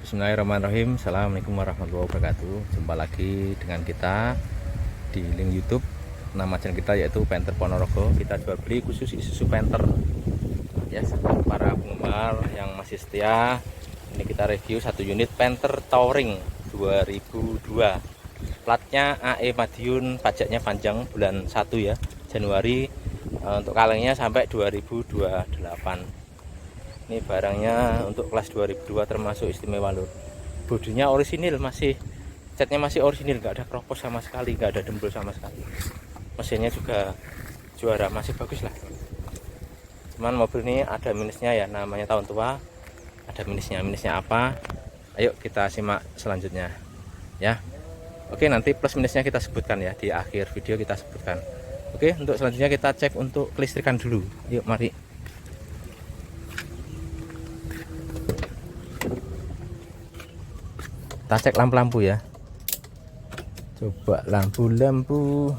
Bismillahirrahmanirrahim. Assalamualaikum warahmatullahi wabarakatuh. Jumpa lagi dengan kita di link YouTube. Nama channel kita yaitu Panther Ponorogo. Kita jual beli khusus Isuzu Panther. Ya, para penggemar yang masih setia, ini kita review satu unit Panther Touring 2002. Platnya AE Madiun, pajaknya panjang bulan 1 ya, Januari. Untuk kalengnya sampai 2028. Ini barangnya untuk kelas 2002 termasuk istimewa lur. Bodinya orisinil, masih catnya masih orisinil, nggak ada kropos sama sekali, nggak ada dembul sama sekali. Mesinnya juga juara, masih bagus lah. Cuman mobil ini ada minusnya ya, namanya tahun tua, ada minusnya. Minusnya apa? Ayo kita simak selanjutnya ya. Oke, nanti plus minusnya kita sebutkan ya, di akhir video kita sebutkan. Oke, untuk selanjutnya kita cek untuk kelistrikan dulu. Yuk mari. Kita cek lampu-lampu ya. Coba lampu-lampu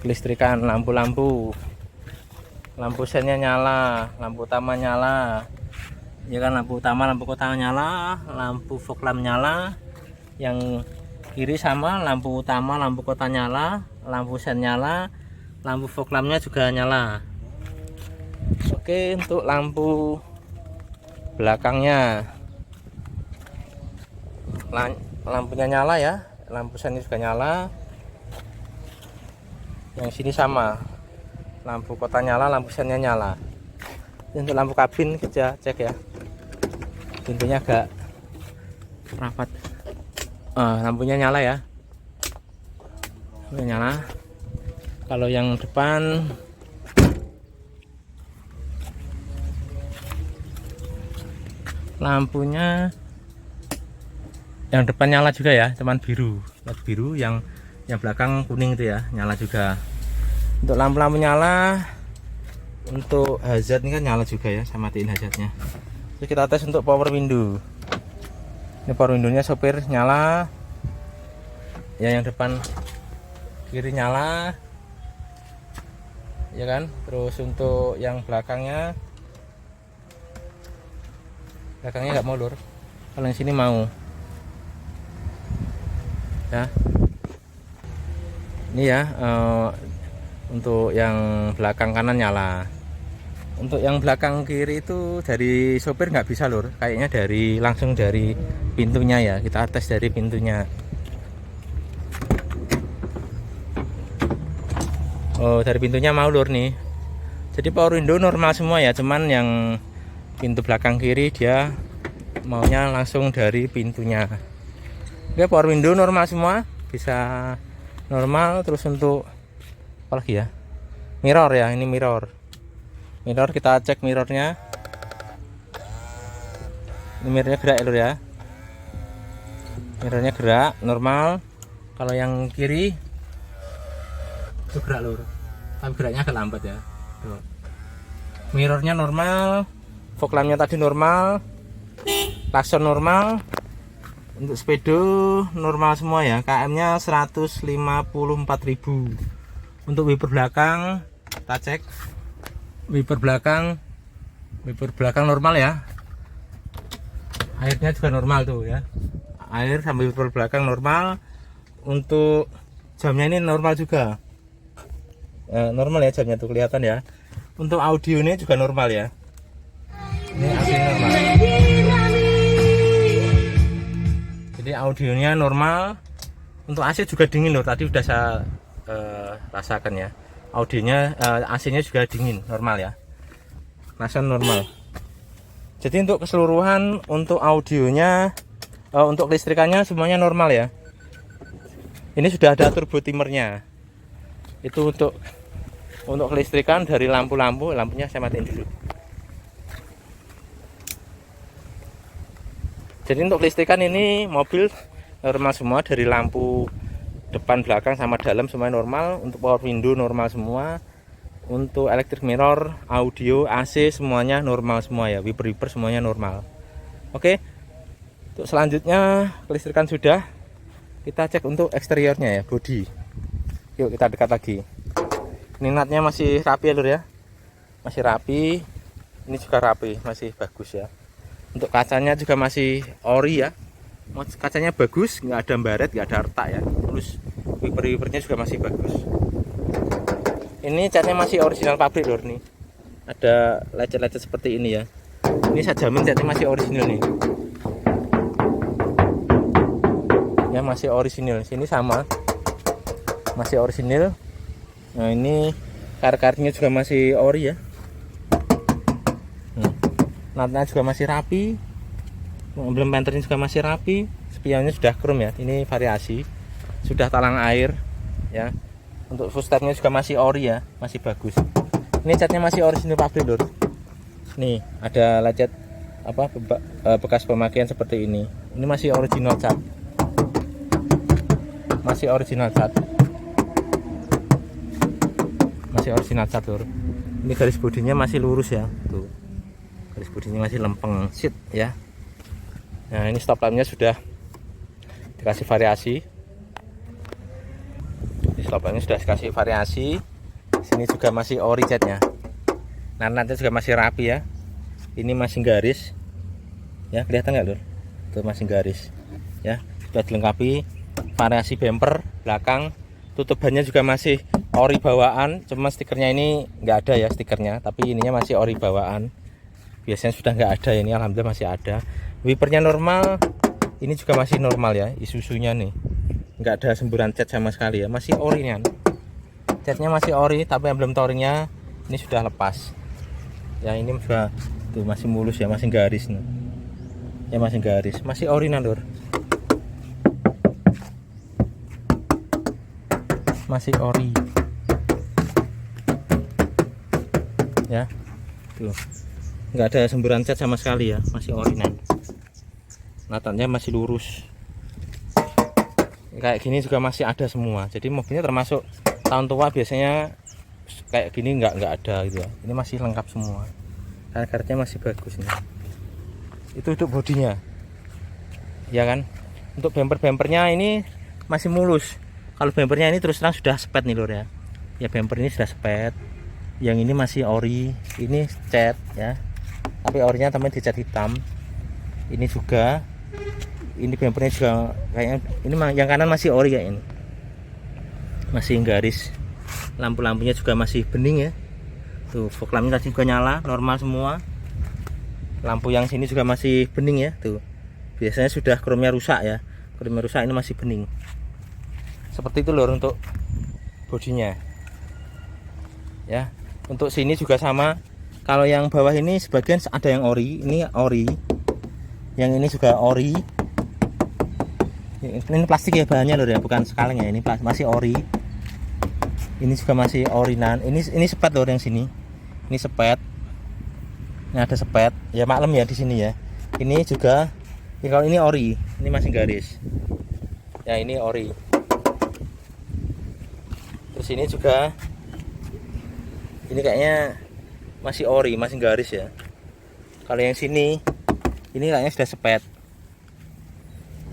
kelistrikan, lampu-lampu. Lampu sennya nyala, lampu utama nyala. Ya kan, lampu utama, lampu kota nyala, lampu fog lamp nyala. Yang kiri sama, lampu utama, lampu kota nyala, lampu sen nyala, lampu fog lampnya juga nyala. Oke, untuk lampu belakangnya lampunya nyala ya, lampu sennya juga nyala. Yang sini sama, lampu kota nyala, lampu sennya nyala. Untuk lampu kabin kita cek ya, pintunya agak rapat. Lampunya nyala ya, lampunya nyala. Kalau yang depan lampunya, yang depan nyala juga ya, cuman biru, biru. Yang belakang kuning itu ya, nyala juga. Untuk lampu-lampu nyala. Untuk hazard ini kan nyala juga ya, saya matiin hazardnya. Terus kita tes untuk power window. Ini power windownya sopir nyala ya, yang depan kiri nyala ya kan. Terus untuk yang belakangnya nggak mau lur, kalau yang sini mau ya. Ini ya, untuk yang belakang kanan nyala. Untuk yang belakang kiri itu dari sopir nggak bisa lur, kayaknya langsung dari pintunya ya. Kita tes dari pintunya. Oh, dari pintunya mau lur nih. Jadi power window normal semua ya, cuman yang pintu belakang kiri dia maunya langsung dari pintunya. Oke, power window normal semua, bisa normal. Terus untuk apa lagi ya, mirror ya, ini mirror kita cek mirrornya. Ini mirrornya gerak ya lur ya, mirrornya gerak normal. Kalau yang kiri itu gerak lur, tapi geraknya agak lambat ya. Tuh. Mirrornya normal, fog lampnya tadi normal, klakson normal. Untuk speedo normal semua ya, KM nya 154.000. Untuk wiper belakang kita cek, wiper belakang normal ya, airnya juga normal tuh ya, air sampai wiper belakang normal. Untuk jamnya ini normal juga, normal ya, jamnya tuh kelihatan ya. Untuk audionya juga normal ya, ini asli normal. Jadi audionya normal. Untuk AC juga dingin loh, tadi udah saya rasakan ya. Audionya, AC-nya juga dingin, normal ya. Klakson normal. Jadi untuk keseluruhan, untuk audionya, untuk listrikannya semuanya normal ya. Ini sudah ada turbo timernya. Itu untuk kelistrikan dari lampu-lampu. Lampunya saya matiin dulu. Jadi untuk listrikan ini mobil normal semua, dari lampu depan, belakang, sama dalam semuanya normal. Untuk power window normal semua. Untuk electric mirror, audio, AC semuanya normal semua ya. Wiper semuanya normal. Oke. Untuk selanjutnya kelistrikan sudah. Kita cek untuk eksteriornya ya, body. Yuk kita dekat lagi. Ini natnya masih rapi ya lur ya. Masih rapi. Ini juga rapi, masih bagus ya. Untuk kacanya juga masih ori ya, kacanya bagus, nggak ada baret, nggak ada retak ya. Terus wiper-wipernya juga masih bagus. Ini catnya masih original pabrik lor nih. Ada lecet-lecet seperti ini ya. Ini saya jamin catnya masih original nih. Ya masih original. Sini sama, masih original. Nah ini kar-karnya juga masih ori ya. Natnya juga masih rapi. Emblem penternya juga masih rapi. Spionnya sudah chrome ya. Ini variasi. Sudah talang air ya. Untuk footstepnya juga masih ori ya, masih bagus. Ini catnya masih original pabrik lur. Nih ada lecet apa bekas pemakaian seperti ini. Ini masih original cat. Masih original cat. Masih original cat lur. Ini garis bodinya masih lurus ya. Tuh. Garis bodinya masih lempeng sit ya. Nah, ini stop lampnya sudah dikasih variasi. Stop lampnya sudah dikasih variasi. Sini juga masih ori catnya. Nah, nanti juga masih rapi ya. Ini masih garis. Ya, kelihatan nggak lur? Itu masih garis. Ya, sudah dilengkapi variasi bumper belakang. Tutupannya juga masih ori bawaan. Cuma stikernya ini nggak ada ya stikernya, tapi ininya masih ori bawaan. Biasanya sudah nggak ada, ini alhamdulillah masih ada. Wipernya normal. Ini juga masih normal ya, Isuzunya nih. Nggak ada semburan cat sama sekali ya, masih ori kan. Catnya masih ori, tapi emblem touringnya ini sudah lepas. Ya ini juga tuh masih mulus ya, masih garis nih. Ya masih garis, masih ori lur. Masih ori. Ya. Tuh. Nggak ada semburan cat sama sekali ya, masih orinan. Natanya masih lurus. Kayak gini juga masih ada semua. Jadi mobilnya termasuk tahun tua biasanya kayak gini nggak ada gitu ya. Ini masih lengkap semua. Kar-karnya masih bagus nih. Itu untuk bodinya. Ya kan? Untuk bumper-bumpernya ini masih mulus. Kalau bumpernya ini terus terang sudah spet nih lur ya. Ya bumper ini sudah spet. Yang ini masih ori, ini cat ya. Tapi orinya teman dicat hitam. Ini juga. Ini bumpernya juga kayaknya ini yang kanan masih ori kayak ini. Masih garis. Lampu-lampunya juga masih bening ya. Tuh, fog lampnya tadi juga nyala, normal semua. Lampu yang sini juga masih bening ya, tuh. Biasanya sudah chrome-nya rusak ya. Chrome-nya rusak, ini masih bening. Seperti itu lor untuk bodinya. Ya. Untuk sini juga sama. Kalau yang bawah ini sebagian ada yang ori, ini ori. Yang ini juga ori. Ini plastik ya bahannya lor ya, bukan sekaleng ya, ini masih ori. Ini juga masih orinan. Ini sepet lor yang sini. Ini sepet. Ini ada sepet. Ya maklum ya di sini ya. Ini juga. Ya, kalau ini ori, ini masih garis. Ya ini ori. Terus ini juga. Ini kayaknya masih ori, masih garis ya. Kalau yang sini, ini kayaknya sudah sepet.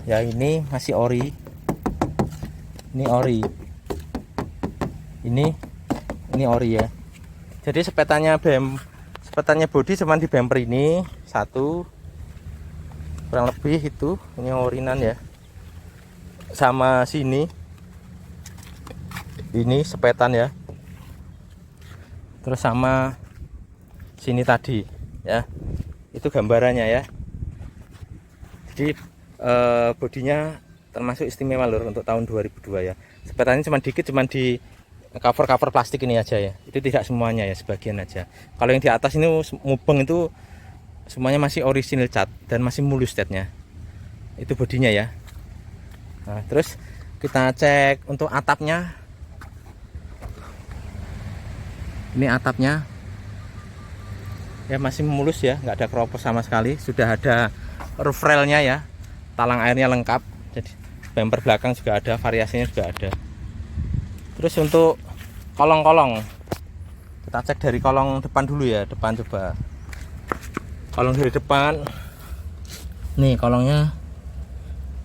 Ya ini masih ori. Ini ori. Ini ori ya. Jadi sepetannya bodi cuman di bumper ini satu. Kurang lebih itu, ini orinan ya. Sama sini. Ini sepetan ya. Terus sama sini tadi ya. Itu gambarannya ya. Jadi bodinya termasuk istimewa lur untuk tahun 2002 ya. Sepetannya cuma dikit, cuma di cover plastik ini aja ya. Itu tidak semuanya ya, sebagian aja. Kalau yang di atas ini mubeng itu semuanya masih original cat dan masih mulus catnya. Itu bodinya ya. Nah, terus kita cek untuk atapnya. Ini atapnya. Ya masih mulus ya, nggak ada keropos sama sekali. Sudah ada roof railnya ya. Talang airnya lengkap. Jadi bumper belakang juga ada, variasinya juga ada. Terus untuk kolong-kolong, kita cek dari kolong depan dulu ya. Depan coba. Kolong dari depan. Nih kolongnya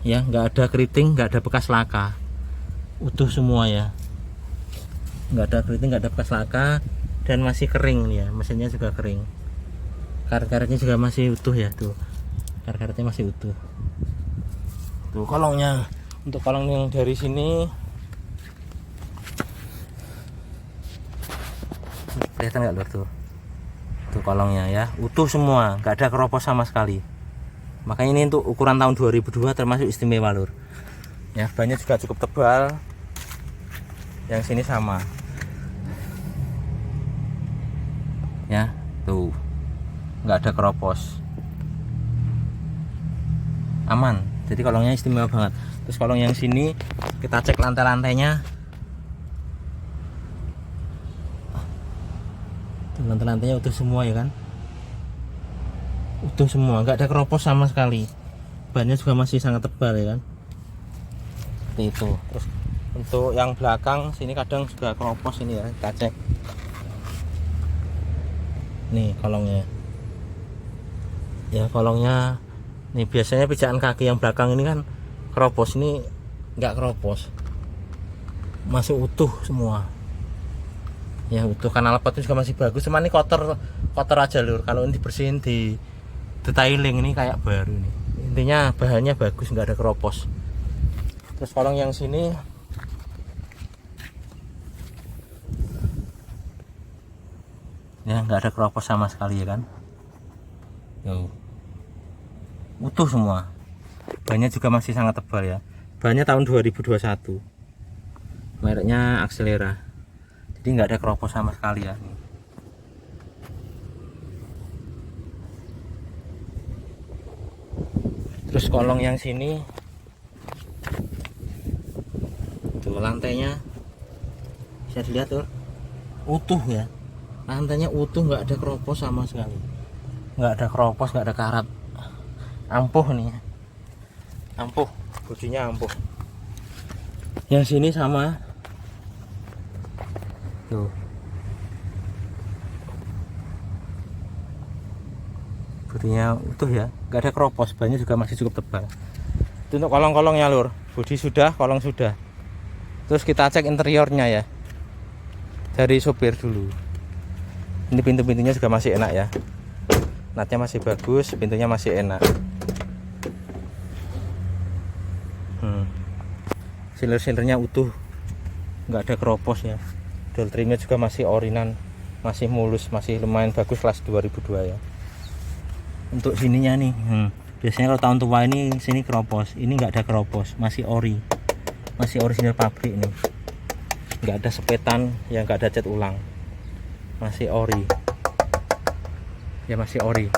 ya nggak ada keriting, nggak ada bekas laka, utuh semua ya. Nggak ada keriting, nggak ada bekas laka, dan masih kering nih ya. Mesinnya juga kering. Kar-karnya juga masih utuh ya tuh. Karet-karetnya masih utuh. Tuh kolongnya. Untuk kolong yang dari sini kelihatan nggak lur tuh? Tuh kolongnya ya, utuh semua, nggak ada keropos sama sekali. Makanya ini untuk ukuran tahun 2002 termasuk istimewa lur. Ya, bannya juga cukup tebal. Yang sini sama. Ya, tuh. Nggak ada keropos. Aman. Jadi kolongnya istimewa banget. Terus kolong yang sini kita cek lantai-lantainya. Tuh, lantai-lantainya utuh semua ya kan? Utuh semua, nggak ada keropos sama sekali. Bannya juga masih sangat tebal ya kan? Seperti itu. Terus untuk yang belakang sini kadang juga keropos ini ya, kita cek. Nih kolongnya. Ya kolongnya. Nih biasanya pijakan kaki yang belakang ini kan keropos, ini nggak keropos, masih utuh semua. Ya utuh, kanal potnya juga masih bagus, cuma ini kotor aja lur. Kalau ini dibersihin di detailing ini kayak baru nih. Intinya bahannya bagus, nggak ada keropos. Terus kolong yang sini ya nggak ada keropos sama sekali ya kan. Yo, utuh semua. Bannya juga masih sangat tebal ya. Bannya tahun 2021. Mereknya Axelera. Jadi nggak ada keropos sama sekali ya. Terus kolong yang sini tuh lantainya bisa dilihat tuh, utuh ya. Lantainya utuh, nggak ada keropos sama sekali. Nggak ada keropos, nggak ada karat. Ampuh nih, ampuh, bodinya ampuh. Yang sini sama tuh, bodinya utuh ya, nggak ada keropos. Bannya juga masih cukup tebal. Itu untuk kolong-kolongnya lur. Bodi sudah, kolong sudah. Terus kita cek interiornya ya, dari sopir dulu. Ini pintu-pintunya juga masih enak ya, natnya masih bagus, pintunya masih enak. Siler-silernya utuh, nggak ada keropos ya. Door trimnya juga masih orinan, masih mulus, masih lumayan bagus, kelas 2002 ya. Untuk sininya nih, biasanya kalau tahun tua ini sini keropos, ini nggak ada keropos, masih ori, masih orisinal pabrik nih. Nggak ada sepetan, yang nggak ada cat ulang, masih ori ya, masih ori.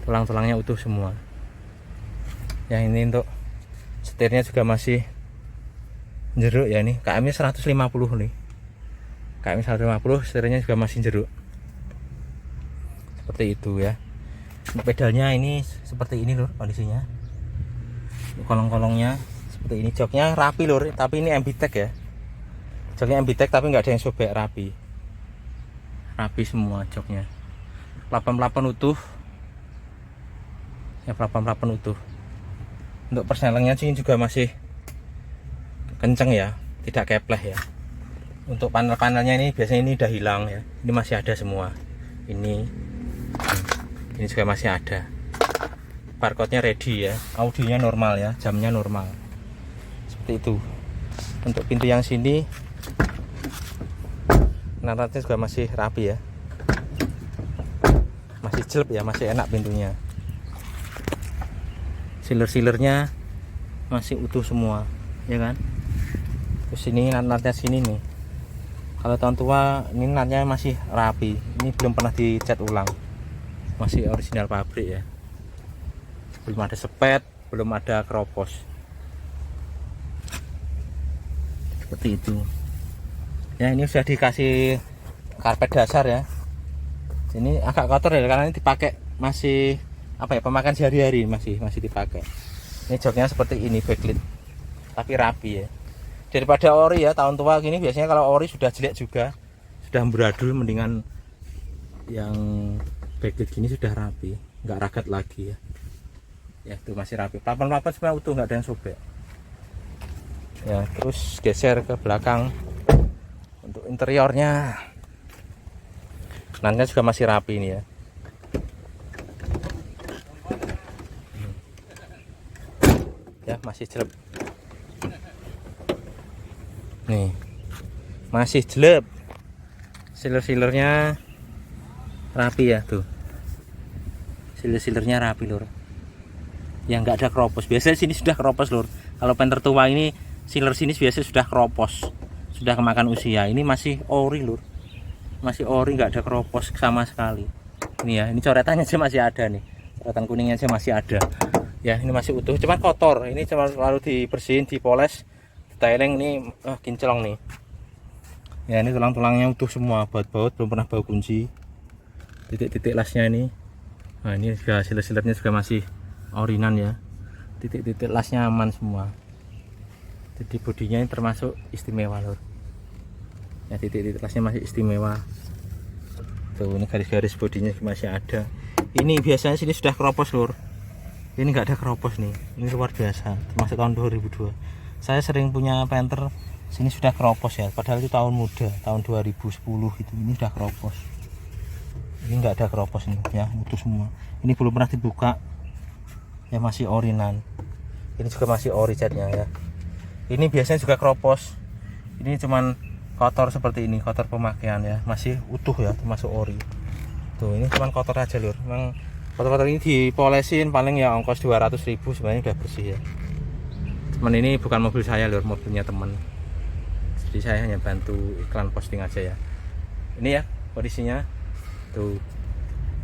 Tulang-tulangnya utuh semua. Yang ini untuk setirnya juga masih jeruk ya, nih KM-nya 150 nih, KM 150, setirnya juga masih jeruk. Seperti itu ya. Pedalnya ini seperti ini lur kondisinya. Kolong-kolongnya seperti ini. Joknya rapi lur, tapi ini MBTEC ya. Joknya MBTEC tapi nggak ada yang sobek, rapi semua joknya. Pelapon utuh ya, pelapon utuh. Untuk perselengnya sih juga masih kenceng ya, tidak kepleh ya. Untuk panel-panelnya ini biasanya ini udah hilang ya, ini masih ada semua. Ini juga masih ada. Barcode-nya ready ya, audionya normal ya, jamnya normal. Seperti itu. Untuk pintu yang sini natanya juga masih rapi ya, masih jelek ya, masih enak pintunya. Siler-silernya masih utuh semua ya kan. Terus ini natnya sini nih, kalau tahun tua ini natnya masih rapi, ini belum pernah dicat ulang, masih original pabrik ya, belum ada sepet, belum ada keropos. Seperti itu ya. Ini sudah dikasih karpet dasar ya. Ini agak kotor ya karena ini dipakai, masih apa ya, pemakaian sehari-hari, masih dipakai. Ini joknya seperti ini, backlit tapi rapi ya. Daripada ori ya, tahun tua gini biasanya kalau ori sudah jelek juga, sudah amburadul, mendingan yang backlit gini sudah rapi, nggak ragat lagi ya. Ya itu masih rapi, papan-papan semua utuh, nggak ada yang sobek ya. Terus geser ke belakang. Untuk interiornya nantinya juga masih rapi ini ya. ya, masih jelek nih, masih jelek. Sealer-sealernya rapi ya tuh, sealer-sealernya rapi lur, yang nggak ada keropos. Biasanya sini sudah keropos lur, kalau penter tua ini sealer sini biasanya sudah keropos, sudah kemakan usia. Ini masih ori lur, masih ori, nggak ada keropos sama sekali. Ini ya, ini coretannya aja masih ada nih, coretan kuningnya aja masih ada ya. Ini masih utuh, cuman kotor. Ini cuma lalu dibersihin, dipoles, detailing. Ini kinclong nih ya. Ini tulang-tulangnya utuh semua, baut-baut belum pernah bau kunci. Titik-titik lasnya ini, nah ini juga silet-siletnya juga masih orinan ya. Titik-titik lasnya aman semua. Jadi bodinya ini termasuk istimewa lur ya, titik-titik lasnya masih istimewa tuh. Ini garis-garis bodinya masih ada. Ini biasanya sini sudah keropos lur, ini nggak ada keropos nih. Ini luar biasa, termasuk tahun 2002. Saya sering punya penter sini sudah keropos ya, padahal itu tahun muda, tahun 2010 itu. Ini sudah keropos, ini nggak ada keropos nih ya, utuh semua. Ini belum pernah dibuka ya, masih orinan. Ini juga masih ori catnya ya. Ini biasanya juga keropos, ini cuman kotor seperti ini, kotor pemakaian ya, masih utuh ya, termasuk ori tuh. Ini cuman kotor aja lur, memang kotor-kotor ini dipolesin paling ya ongkos 200.000, sebenarnya udah bersih ya. Cuman ini bukan mobil saya lur, mobilnya temen, jadi saya hanya bantu iklan posting aja ya. Ini ya kondisinya tuh,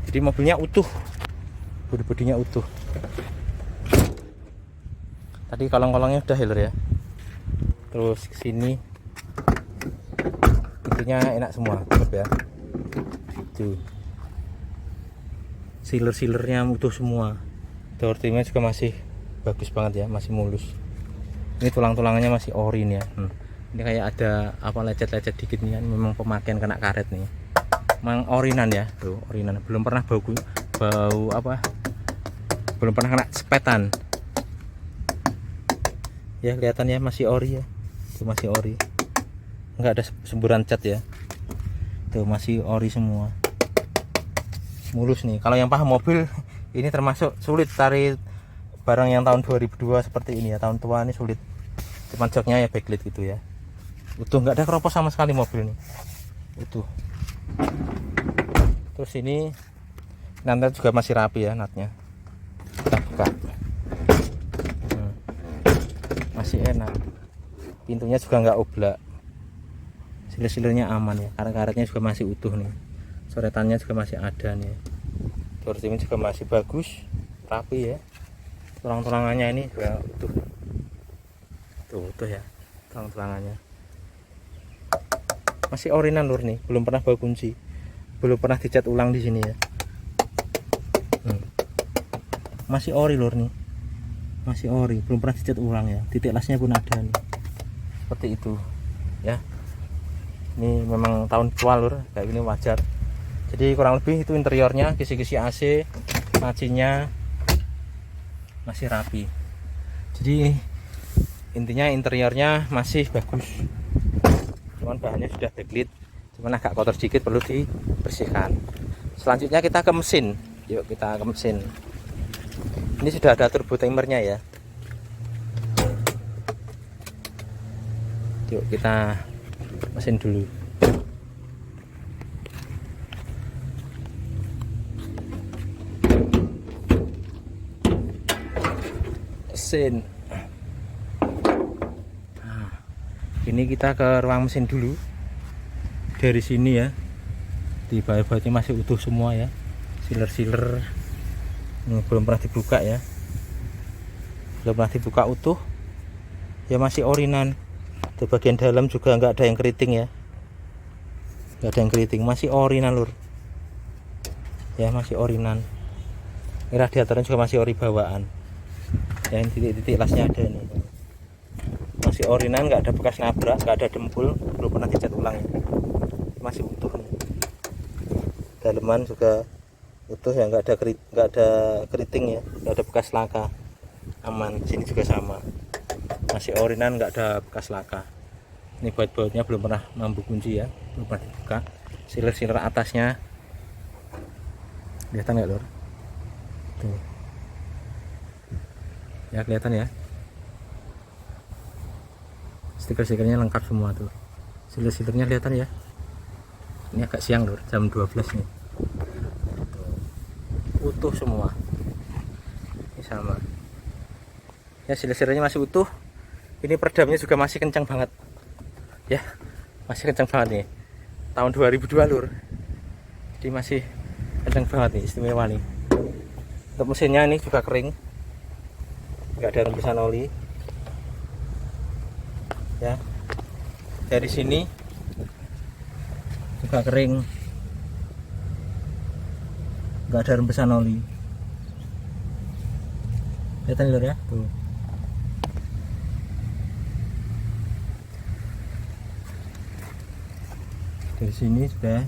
jadi mobilnya utuh, bodi-bodinya utuh. Tadi kolong-kolongnya udah lur ya, terus sini intinya enak semua ya. Tuh sealer-sealernya utuh semua, door trimnya juga masih bagus banget ya, masih mulus. Ini tulang-tulangannya masih orin ya. Ini kayak ada apa, lecet-lecet dikit nih kan, memang pemakaian kena karet nih, memang orinan ya tuh, orinan. Belum pernah bau apa, belum pernah kena sepetan ya. Kelihatannya masih ori ya, itu masih ori, nggak ada semburan cat ya, tuh masih ori semua, mulus nih. Kalau yang paham mobil ini termasuk sulit cari barang yang tahun 2002 seperti ini ya, tahun tua ini sulit. Cuman joknya ya backlit gitu ya, utuh, nggak ada keropos sama sekali mobil ini, utuh. Terus ini nanti juga masih rapi ya natnya, kita buka. Masih enak, pintunya juga nggak oblak, silir-silirnya aman ya, karet-karetnya juga masih utuh nih, coretannya juga masih ada nih. Door trim juga masih bagus, rapi ya. Tulang-tulangannya ini juga utuh tuh, utuh ya tulang-tulangannya. Masih orinan lur nih, belum pernah bau kunci, belum pernah dicat ulang di sini ya. Masih ori lur nih, masih ori, belum pernah dicat ulang ya. Titik lasnya pun ada nih, seperti itu ya. Ini memang tahun tua lur, kayak gini wajar. Jadi kurang lebih itu interiornya, kisi-kisi AC, macinya masih rapi. Jadi intinya interiornya masih bagus, cuman bahannya sudah backlit, cuman agak kotor sedikit, perlu dibersihkan. Selanjutnya kita ke mesin. Yuk kita ke mesin. Ini sudah ada turbo timernya ya. Yuk kita mesin dulu. Mesin. Nah, ini kita ke ruang mesin dulu. Dari sini ya, di baut-bautnya masih utuh semua ya, sealer-sealer belum pernah dibuka ya, belum pernah dibuka utuh ya, masih orinan. Di bagian dalam juga nggak ada yang keriting ya, nggak ada yang keriting, masih orinan lur ya, masih orinan. Ini radiatornya juga masih ori bawaan ya, ini titik-titik lasnya ada nih, masih orinan, nggak ada bekas nabrak, nggak ada dempul, belum pernah dicat ulang ya, masih utuh nih. Daleman juga utuh ya, nggak ada keriting ya, nggak ada bekas laka, aman. Sini juga sama, masih orinan, nggak ada bekas laka. Ini baut-bautnya belum pernah mampu kunci ya, belum pernah dibuka. Sealer-sealer atasnya kelihatan nggak lor? Tuh ya, kelihatan ya, stiker-stikernya lengkap semua tuh. Siler-silernya kelihatan ya. Ini agak siang lur, jam 12 nih. Utuh semua. Ini sama. Ya, siler-silernya masih utuh. Ini peredamnya juga masih kencang banget. Ya, masih kencang banget nih. Tahun 2002 lur. Jadi masih kencang banget nih, istimewa nih. Untuk mesinnya ini juga kering. Enggak ada rembesan oli. Ya. Dari sini juga kering, nggak ada rembesan oli. Kelihatan lur ya tuh. Dari sini juga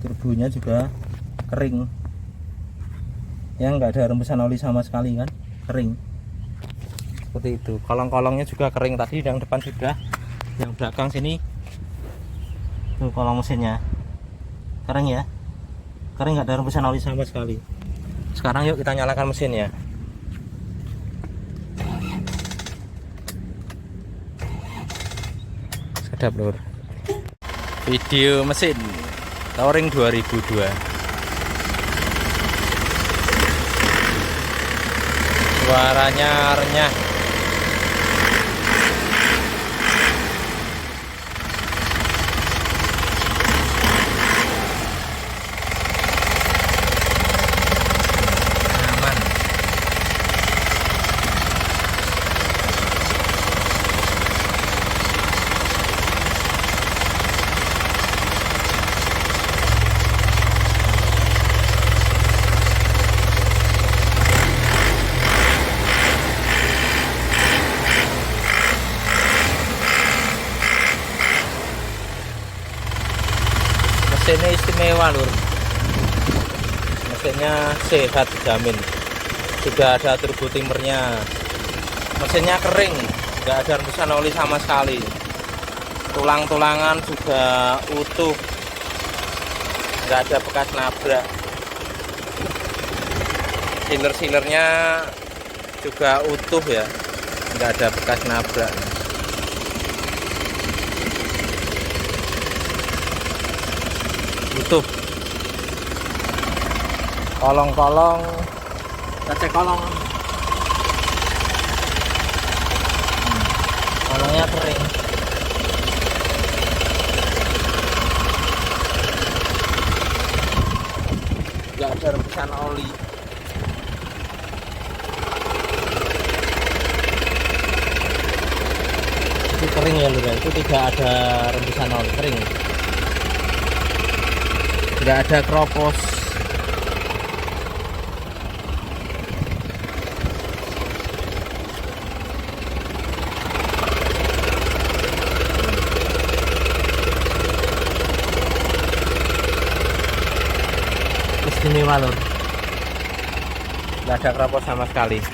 turbonya juga kering ya, nggak ada rembesan oli sama sekali kan, kering seperti itu. Kolong-kolongnya juga kering, tadi yang depan sudah, yang belakang sini tuh kolong mesinnya kering ya, kering, nggak ada rembesan oli sama sekali. Sekarang yuk kita nyalakan mesinnya. Sedap lur. Video mesin Touring 2002. Suaranya renyah. Mesinnya istimewa lur, mesinnya sehat dijamin, sudah ada turbo timernya, mesinnya kering, nggak ada rembesan oli sama sekali, tulang-tulangan juga utuh, nggak ada bekas nabrak, siler-silernya juga utuh ya, nggak ada bekas nabrak. Utuh. Kolong-kolong, kita cek kolong. Kolongnya kering. Nggak ada rembesan oli. Itu kering ya lur, itu tidak ada rembesan oli, kering. Nggak ada kropos. Istimewa lur, nggak ada kropos sama sekali.